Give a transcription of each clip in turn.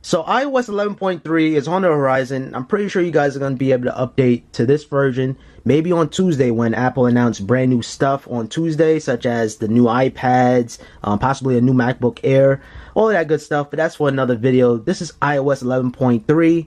So iOS 11.3 is on the horizon. I'm pretty sure you guys are going to be able to update to this version maybe on Tuesday when Apple announced brand new stuff on Tuesday, such as the new iPads, possibly a new MacBook Air, all of that good stuff. But that's for another video. This is iOS 11.3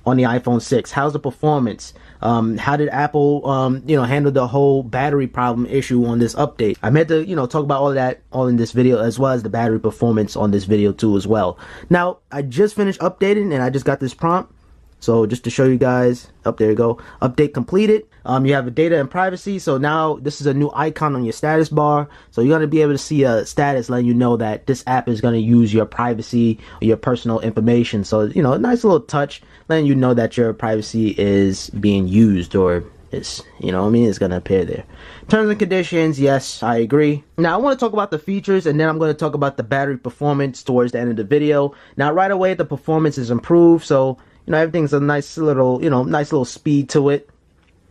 on the iPhone 6. How's the performance? How did Apple, handle the whole battery problem issue on this update? I meant to, talk about all of that all in this video, as well as the battery performance on this video too as well. Now, I just finished updating and I just got this prompt. So just to show you guys, there you go. Update completed. You have a data and privacy. So now this is a new icon on your status bar. So you're going to be able to see a status letting you know that this app is going to use your privacy or your personal information. So, a nice little touch letting you know that your privacy is being used, or it's, it's going to appear there. Terms and conditions, yes, I agree. Now, I want to talk about the features, and then I'm going to talk about the battery performance towards the end of the video. Now, right away, the performance is improved. So, everything's a nice little speed to it.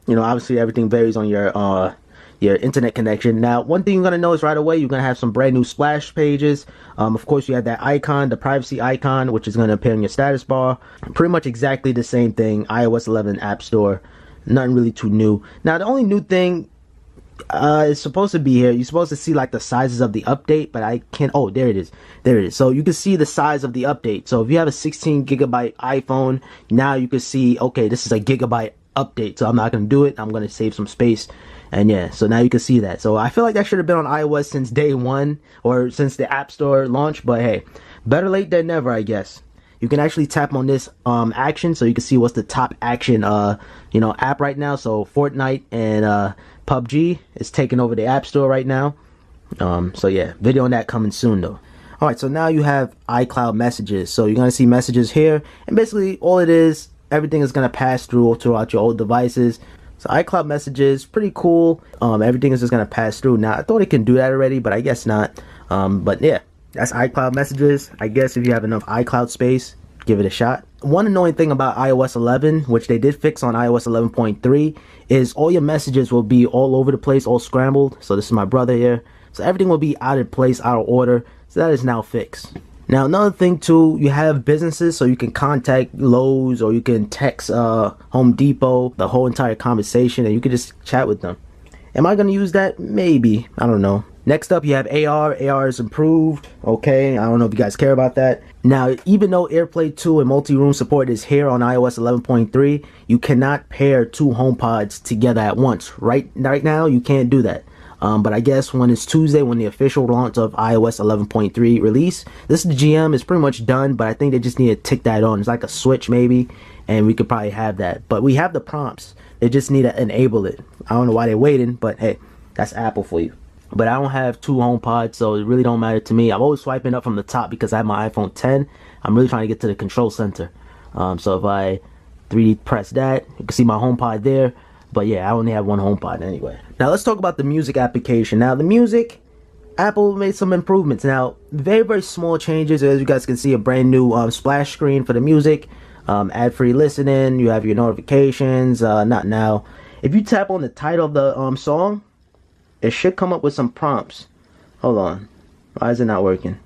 Obviously everything varies on your internet connection. Now, one thing you're gonna notice right away, you're gonna have some brand new splash pages. Of course, you have that icon, the privacy icon, which is gonna appear in your status bar. Pretty much exactly the same thing. iOS 11 App Store, nothing really too new. Now, the only new thing is supposed to be here. You're supposed to see like the sizes of the update, but I can't. Oh, there it is. There it is. So you can see the size of the update. So if you have a 16 gigabyte iPhone, now you can see, okay, this is a gigabyte update. So I'm not going to do it. I'm going to save some space. And yeah, so now you can see that. So I feel like that should have been on iOS since day one, or since the App Store launch. But hey, better late than never, I guess. You can actually tap on this action, so you can see what's the top action app right now. So Fortnite and PUBG is taking over the App Store right now. So yeah, video on that coming soon though. Alright, so now you have iCloud messages. So you're gonna see messages here, and basically all it is, everything is gonna pass throughout your old devices. So iCloud messages, pretty cool. Everything is just gonna pass through. Now I thought it can do that already, but I guess not. But yeah, that's iCloud messages. I guess if you have enough iCloud space, give it a shot. One annoying thing about iOS 11, which they did fix on iOS 11.3, is all your messages will be all over the place, all scrambled. So this is my brother here. So everything will be out of place, out of order. So that is now fixed. Now another thing too, you have businesses, so you can contact Lowe's, or you can text Home Depot, the whole entire conversation, and you can just chat with them. Am I going to use that? Maybe. I don't know. Next up, you have AR. AR is improved. Okay, I don't know if you guys care about that. Now, even though AirPlay 2 and multi-room support is here on iOS 11.3, you cannot pair two HomePods together at once. Right now, you can't do that. But I guess when it's Tuesday, when the official launch of iOS 11.3 release, this GM is pretty much done, but I think they just need to tick that on. It's like a switch maybe, and we could probably have that. But we have the prompts. They just need to enable it. I don't know why they're waiting, but hey, that's Apple for you. But I don't have two HomePods, so it really don't matter to me. I'm always swiping up from the top because I have my iPhone 10. I'm really trying to get to the control center. So if I 3D press that, you can see my HomePod there. But yeah, I only have one HomePod anyway. Now let's talk about the music application. Now the music, Apple made some improvements. Now very, very small changes. As you guys can see, a brand new splash screen for the music. Ad-free listening. You have your notifications. Not now. If you tap on the title of the song, it should come up with some prompts. Hold on. Why is it not working?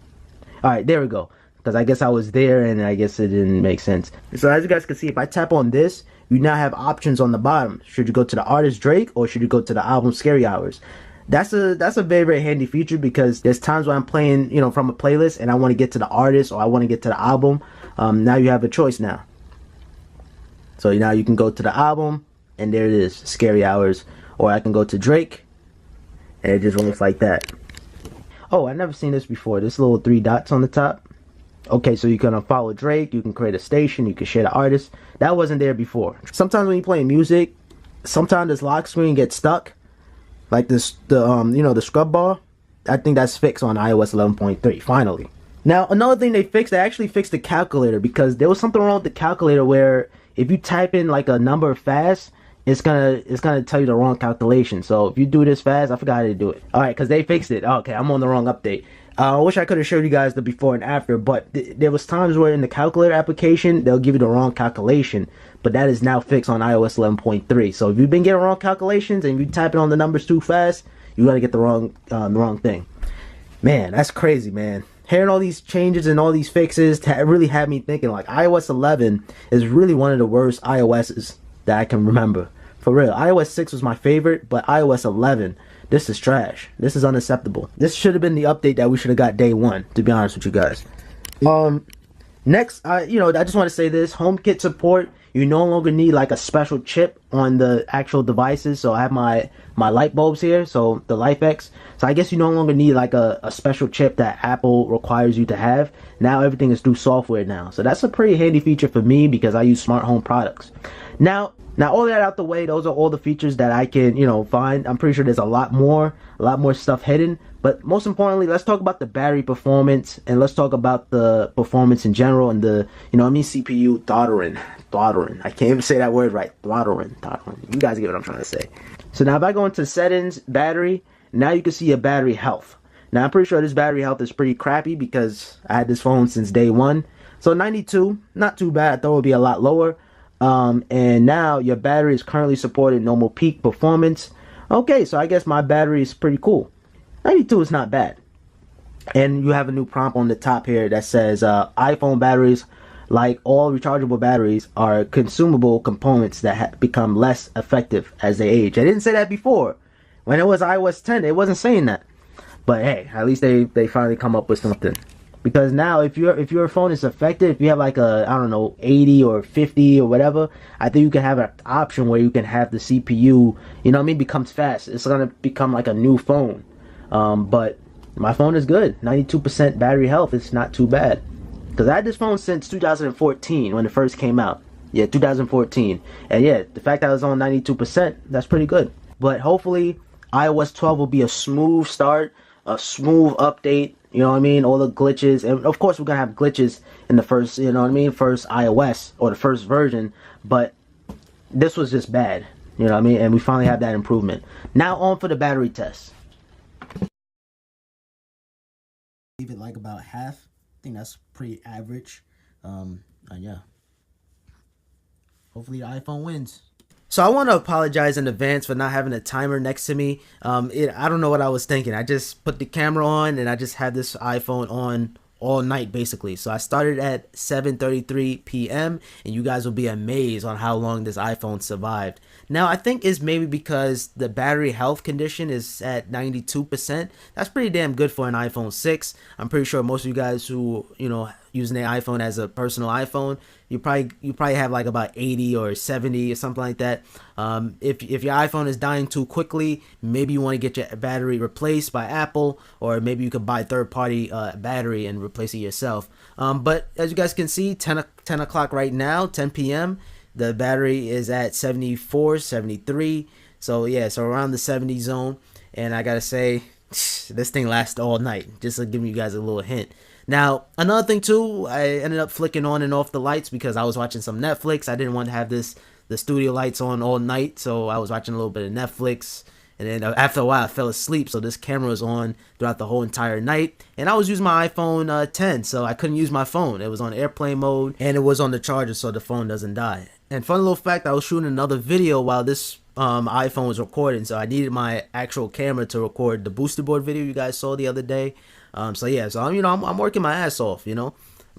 Alright, there we go. Because I guess I was there and I guess it didn't make sense. So as you guys can see, if I tap on this, you now have options on the bottom. Should you go to the artist Drake, or should you go to the album Scary Hours? That's a very, very handy feature, because there's times when I'm playing, from a playlist and I want to get to the artist, or I want to get to the album. Now you have a choice now. So now you can go to the album, and there it is, Scary Hours. Or I can go to Drake, and it just looks like that. Oh, I've never seen this before. This little 3 dots on the top. Okay, so you can follow Drake, you can create a station, you can share the artist. That wasn't there before. Sometimes when you're playing music, sometimes this lock screen gets stuck. Like this, the scrub bar. I think that's fixed on iOS 11.3, finally. Now, another thing they fixed, they actually fixed the calculator, because there was something wrong with the calculator where if you type in like a number fast, it's gonna tell you the wrong calculation. So if you do this fast, I forgot how to do it. Alright, because they fixed it. Okay, I'm on the wrong update. I wish I could have showed you guys the before and after, but there was times where in the calculator application, they'll give you the wrong calculation. But that is now fixed on iOS 11.3. So if you've been getting wrong calculations and you type it on the numbers too fast, you gotta get the wrong thing. Man, that's crazy, man. hearing all these changes and all these fixes really had me thinking like iOS 11 is really one of the worst iOS's that I can remember. For real, iOS 6 was my favorite, but iOS 11, this is trash. This is unacceptable. This should have been the update that we should have got day one, to be honest with you guys. Next, I just want to say this: HomeKit support. You no longer need like a special chip on the actual devices. So I have my light bulbs here, so the LifeX. So I guess you no longer need like a special chip that Apple requires you to have. Now everything is through software now. So that's a pretty handy feature for me because I use smart home products. Now all that out the way, those are all the features that I can, find. I'm pretty sure there's a lot more stuff hidden. But most importantly, let's talk about the battery performance, and let's talk about the performance in general and the, CPU throttling. I can't even say that word right. Throttling. You guys get what I'm trying to say. So now if I go into settings, battery, now you can see your battery health. Now I'm pretty sure this battery health is pretty crappy because I had this phone since day one. So 92, not too bad. I thought it would be a lot lower. And now your battery is currently supporting normal peak performance. Okay, so I guess my battery is pretty cool. 92 is not bad. And you have a new prompt on the top here that says iPhone batteries, like all rechargeable batteries, are consumable components that become less effective as they age. I didn't say that before. When it was iOS 10, it wasn't saying that. But hey, at least they finally come up with something. Because now if your phone is affected, if you have like a, I don't know, 80 or 50 or whatever, I think you can have an option where you can have the CPU, becomes fast. It's gonna become like a new phone. But my phone is good. 92% battery health. It's not too bad. Because I had this phone since 2014 when it first came out. Yeah, 2014. And yeah, the fact that I was on 92%, that's pretty good. But hopefully iOS 12 will be a smooth start, a smooth update. You know what I mean? All the glitches. And of course we're going to have glitches in the first, first iOS or the first version. But this was just bad. You know what I mean? And we finally have that improvement. Now on for the battery test. Leave it like about half. I think that's pretty average. Yeah. Hopefully the iPhone wins. So I want to apologize in advance for not having a timer next to me. I don't know what I was thinking. I just put the camera on and I just had this iPhone on all night basically. So I started at 7:33 p.m. and you guys will be amazed on how long this iPhone survived. Now I think it's maybe because the battery health condition is at 92%. That's pretty damn good for an iPhone 6. I'm pretty sure most of you guys who using their iPhone as a personal iPhone, you probably have like about 80 or 70 or something like that. If your iPhone is dying too quickly, maybe you want to get your battery replaced by Apple, or maybe you could buy third-party battery and replace it yourself. But as you guys can see, 10 o'clock right now, 10 p.m. The battery is at 74, 73. So yeah, so around the 70 zone. And I gotta say, this thing lasts all night. Just to give you guys a little hint. Now, another thing too, I ended up flicking on and off the lights because I was watching some Netflix. I didn't want to have the studio lights on all night, so I was watching a little bit of Netflix. And then after a while, I fell asleep, so this camera was on throughout the whole entire night. And I was using my iPhone 10, so I couldn't use my phone. It was on airplane mode, and it was on the charger, so the phone doesn't die. And fun little fact, I was shooting another video while this iPhone was recording, so I needed my actual camera to record the booster board video you guys saw the other day. So I'm working my ass off. I'm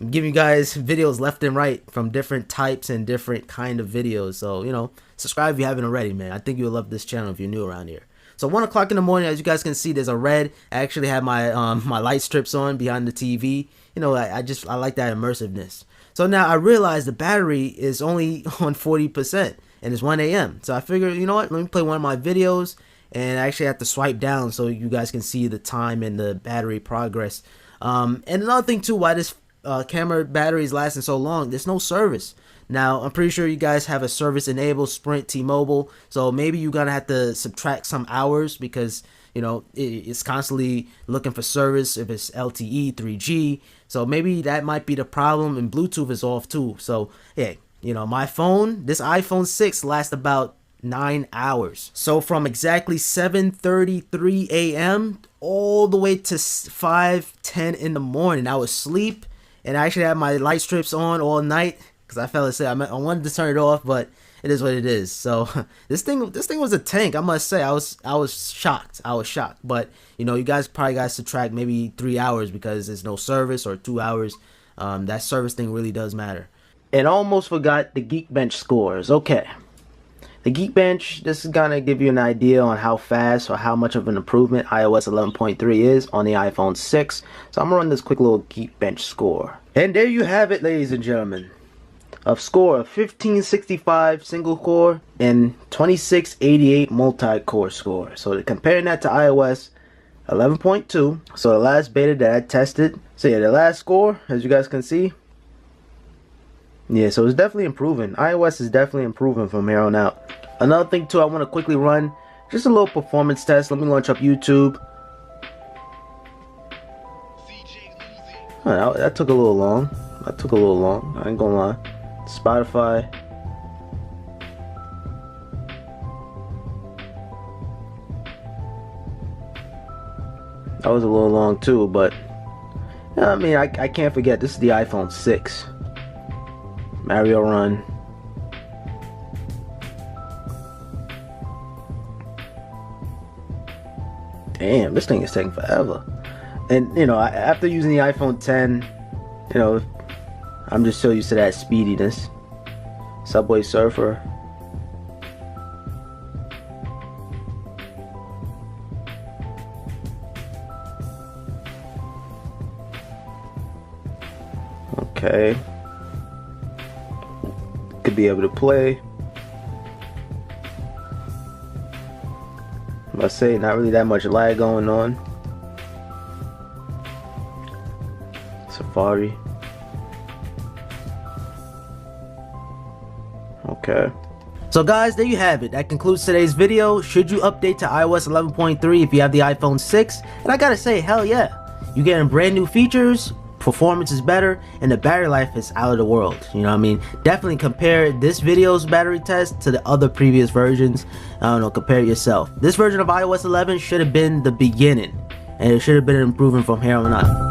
giving you guys videos left and right from different types and different kind of videos. So subscribe if you haven't already, man. I think you'll love this channel if you're new around here. So 1 o'clock in the morning, as you guys can see, there's a red. I actually have my my light strips on behind the TV. I like that immersiveness. So now I realize the battery is only on 40% and it's 1 a.m. So I figured, you know what? Let me play one of my videos. And I actually have to swipe down so you guys can see the time and the battery progress. And another thing too, why this camera battery is lasting so long, there's no service. Now, I'm pretty sure you guys have a service enabled, Sprint, T-Mobile. So maybe you're going to have to subtract some hours because, it's constantly looking for service if it's LTE, 3G. So maybe that might be the problem, and Bluetooth is off too. So, yeah, my phone, this iPhone 6 lasts about 9 hours. So from exactly 7:33 a.m. all the way to 5:10 in the morning, I was asleep, and I actually had my light strips on all night because I fell asleep. I wanted to turn it off, but it is what it is. So this thing was a tank, I must say. I was shocked. I was shocked. But you know, you guys probably got to subtract maybe 3 hours because there's no service, or 2 hours. That service thing really does matter. And almost forgot the Geekbench scores. Okay. The Geekbench, this is gonna give you an idea on how fast or how much of an improvement iOS 11.3 is on the iPhone 6. So I'm gonna run this quick little Geekbench score. And there you have it, ladies and gentlemen. A score of 1565 single core and 2688 multi-core score. So comparing that to iOS 11.2, so the last beta that I tested. So yeah, the last score, as you guys can see, yeah, so it's definitely improving. iOS is definitely improving from here on out. Another thing too, I want to quickly run just a little performance test. Let me launch up YouTube. Oh, that took a little long. I ain't gonna lie. Spotify. That was a little long too, but I mean, I can't forget, this is the iPhone 6. Mario Run. Damn, this thing is taking forever. And you know, after using the iPhone 10, you know, I'm just so used to that speediness. Subway Surfer. Okay. Could be able to play. Must say, not really that much lag going on. Safari. Okay. So guys, there you have it. That concludes today's video. Should you update to iOS 11.3 if you have the iPhone 6? And I gotta say, hell yeah. You're getting brand new features, performance is better, and the battery life is out of the world. You know what I mean? Definitely compare this video's battery test to the other previous versions. I don't know, compare it yourself. This version of iOS 11 should have been the beginning, and it should have been improving from here on out.